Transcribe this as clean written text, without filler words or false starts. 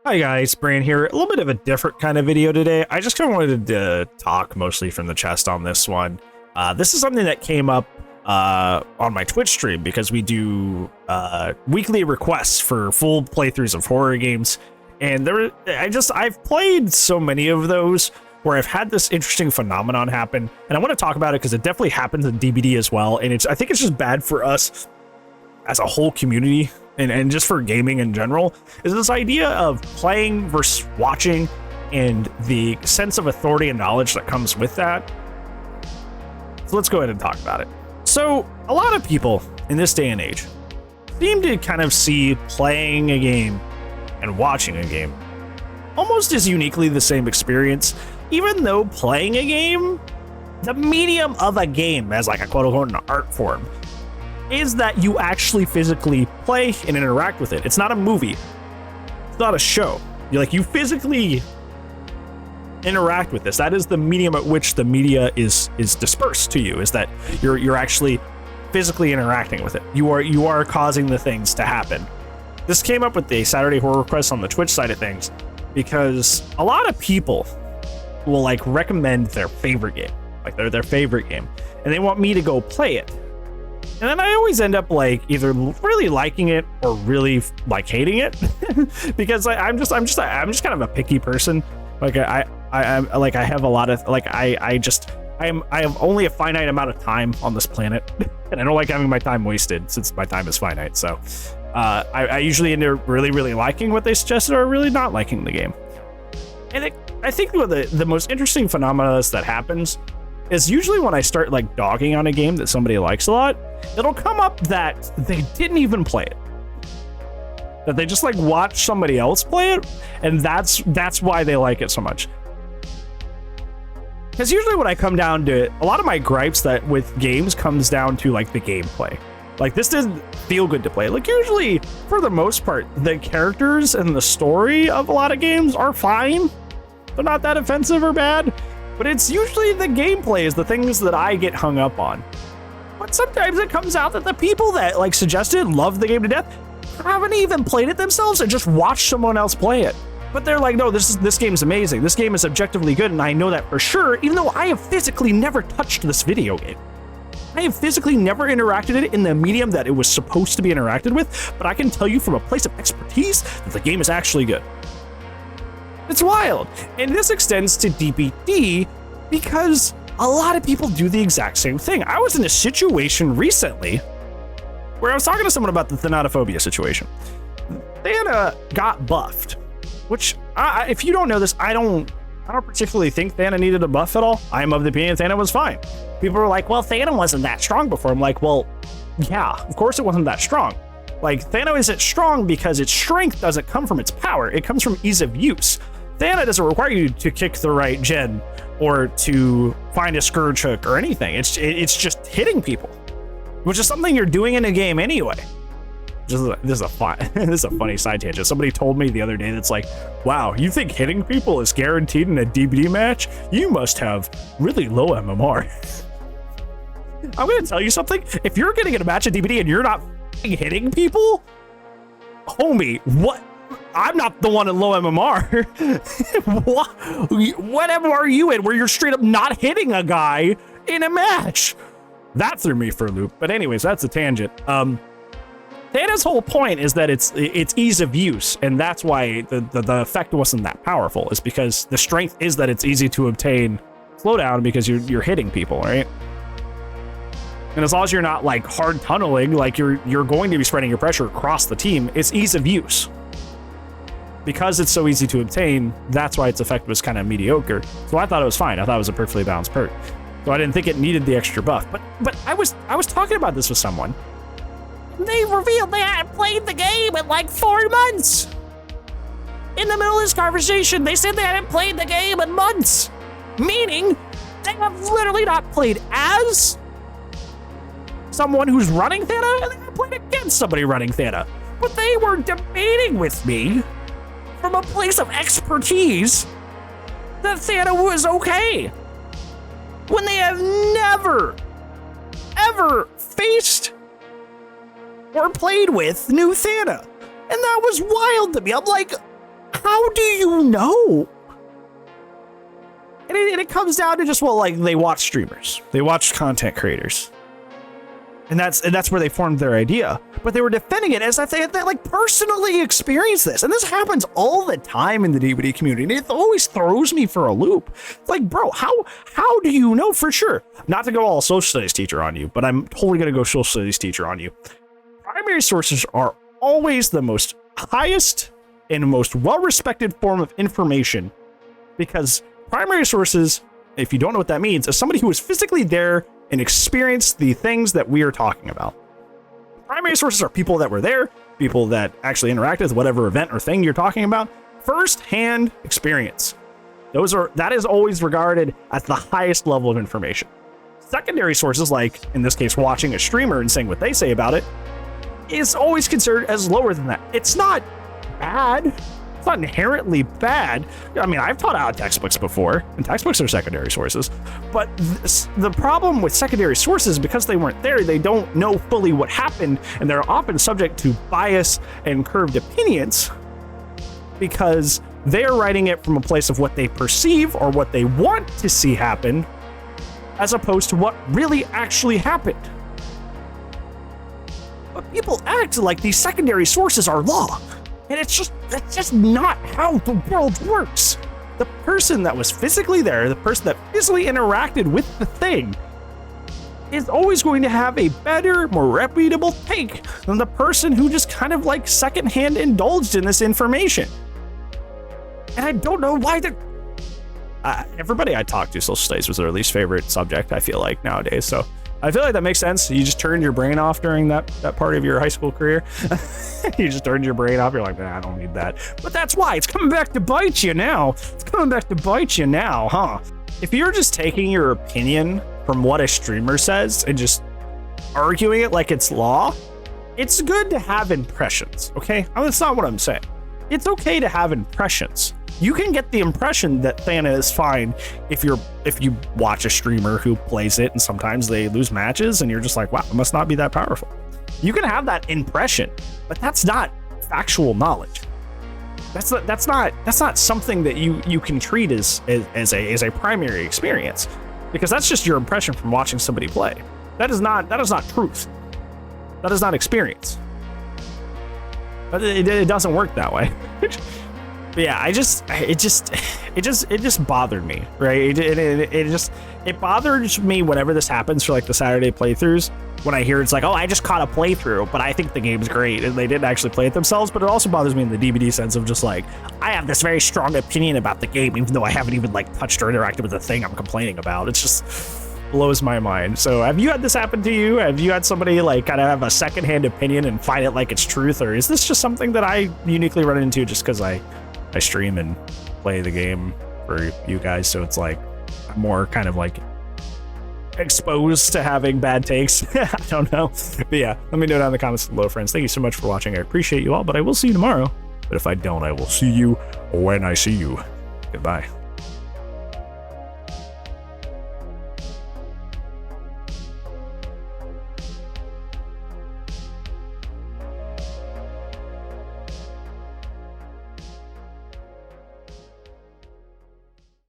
Hi guys, Brian here. A little bit of a different kind of video today. I just kind of wanted to talk mostly from the chest on this one. This is something that came up on my Twitch stream because we do weekly requests for full playthroughs of horror games, and I've played so many of those where I've had this interesting phenomenon happen, and I want to talk about it because it definitely happens in DBD as well, and I think it's just bad for us as a whole community. And just for gaming in general, is this idea of playing versus watching and the sense of authority and knowledge that comes with that. So let's go ahead and talk about it. So a lot of people in this day and age seem to kind of see playing a game and watching a game almost as uniquely the same experience, even though playing a game, the medium of a game as like a quote-unquote an art form, is that you actually physically play and interact with it. It's not a movie. It's not a show. You physically interact with this. That is the medium at which the media is dispersed to you, is that you're actually physically interacting with it. You are causing the things to happen. This came up with the Saturday Horror Request on the Twitch side of things because a lot of people will recommend their favorite game, their favorite game, and they want me to go play it. And then I always end up either really liking it or really hating it because I'm just kind of a picky person. I have a lot of I have only a finite amount of time on this planet, and I don't like having my time wasted since my time is finite. So I usually end up really liking what they suggested or really not liking the game. And I think one of the most interesting phenomena that happens is usually when I start dogging on a game that somebody likes a lot, it'll come up that they didn't even play it. That they just watch somebody else play it, and that's why they like it so much. Because usually when I come down to it, a lot of my gripes that with games comes down to the gameplay. This doesn't feel good to play. Usually, for the most part, the characters and the story of a lot of games are fine. They're not that offensive or bad. But it's usually the gameplay is the things that I get hung up on. But sometimes it comes out that the people that suggested love the game to death haven't even played it themselves and just watched someone else play it. But they're no, this game's amazing. This game is objectively good, and I know that for sure, even though I have physically never touched this video game. I have physically never interacted it in the medium that it was supposed to be interacted with, but I can tell you from a place of expertise that the game is actually good. It's wild, and this extends to DBD because a lot of people do the exact same thing. I was in a situation recently where I was talking to someone about the thanatophobia situation. Thana got buffed, which if you don't know this, I don't particularly think Thana needed a buff at all. I am of the opinion Thana was fine. People were like, well, Thana wasn't that strong before. I'm like, well, yeah, of course it wasn't that strong. Thana isn't strong because its strength doesn't come from its power. It comes from ease of use. Thana doesn't require you to kick the right gen or to find a scourge hook or anything. It's just hitting people, which is something you're doing in a game anyway. This is a funny side tangent. Somebody told me the other day that's wow, you think hitting people is guaranteed in a DBD match? You must have really low MMR. I'm gonna tell you something. If you're getting in a match at DBD and you're not hitting people, homie, what? I'm not the one in low MMR. What MMR are you in where you're straight up not hitting a guy in a match? That threw me for a loop. But anyways, that's a tangent. Thana's whole point is that it's ease of use, and that's why the effect wasn't that powerful, is because the strength is that it's easy to obtain slowdown because you're hitting people, right? And as long as you're not hard tunneling, you're going to be spreading your pressure across the team, it's ease of use. Because it's so easy to obtain, that's why its effect was kind of mediocre. So I thought it was fine. I thought it was a perfectly balanced perk. So I didn't think it needed the extra buff. But I was talking about this with someone. They revealed they hadn't played the game in 4 months. In the middle of this conversation, they said they hadn't played the game in months. Meaning, they have literally not played as someone who's running Thana, and they haven't played against somebody running Thana. But they were debating with me from a place of expertise that Thana was okay, when they have never, ever faced or played with new Thana. And that was wild to me. I'm like, how how do you know? And it comes down to just, well, like, they watch streamers, they watch content creators, and that's where they formed their idea. But they were defending it as if they like personally experienced this, and this happens all the time in the DVD community, and it always throws me for a loop. It's like, bro, how do you know for sure? Not to go all social studies teacher on you, but I'm totally gonna go social studies teacher on you. Primary sources are always the most highest and most well-respected form of information, because primary sources, if you don't know what that means, is somebody who was physically there and experienced the things that we are talking about. Primary sources are people that were there, people that actually interacted with whatever event or thing you're talking about. First-hand experience. That is always regarded as the highest level of information. Secondary sources, like in this case watching a streamer and saying what they say about it, is always considered as lower than that. It's not bad. It's not inherently bad. I mean, I've taught out of textbooks before, and textbooks are secondary sources. But the problem with secondary sources, because they weren't there, they don't know fully what happened, and they're often subject to bias and curved opinions because they're writing it from a place of what they perceive or what they want to see happen, as opposed to what really actually happened. But people act like these secondary sources are law. And that's just not how the world works. The person that was physically there, the person that physically interacted with the thing, is always going to have a better, more reputable take than the person who just kind of like secondhand indulged in this information. And I don't know why everybody I talk to, social studies was their least favorite subject, I feel like, nowadays. So I feel like that makes sense. You just turned your brain off during that part of your high school career. You just turned your brain off. You're like, nah, I don't need that. But that's why it's coming back to bite you now. It's coming back to bite you now, huh? If you're just taking your opinion from what a streamer says and just arguing it like it's law, it's good to have impressions, okay? That's not what I'm saying. It's okay to have impressions. You can get the impression that Thana is fine if you watch a streamer who plays it and sometimes they lose matches and you're just like, wow, it must not be that powerful. You can have that impression, but that's not factual knowledge. That's not something that you can treat as a primary experience, because that's just your impression from watching somebody play. That is not truth. That is not experience. But it doesn't work that way. But yeah, it just bothered me, right? It bothers me whenever this happens for like the Saturday playthroughs, when I hear it's like, oh, I just caught a playthrough, but I think the game's great, and they didn't actually play it themselves. But it also bothers me in the DVD sense of just like, I have this very strong opinion about the game, even though I haven't even like touched or interacted with the thing I'm complaining about. It's just blows my mind. So have you had this happen to you? Have you had somebody like kind of have a secondhand opinion and find it like it's truth, or is this just something that I uniquely run into just because I stream and play the game for you guys, so it's like I'm more kind of like exposed to having bad takes? I don't know. But yeah, let me know down in the comments below, friends. Thank you so much for watching. I appreciate you all, but I will see you tomorrow. But if I don't, I will see you when I see you. Goodbye.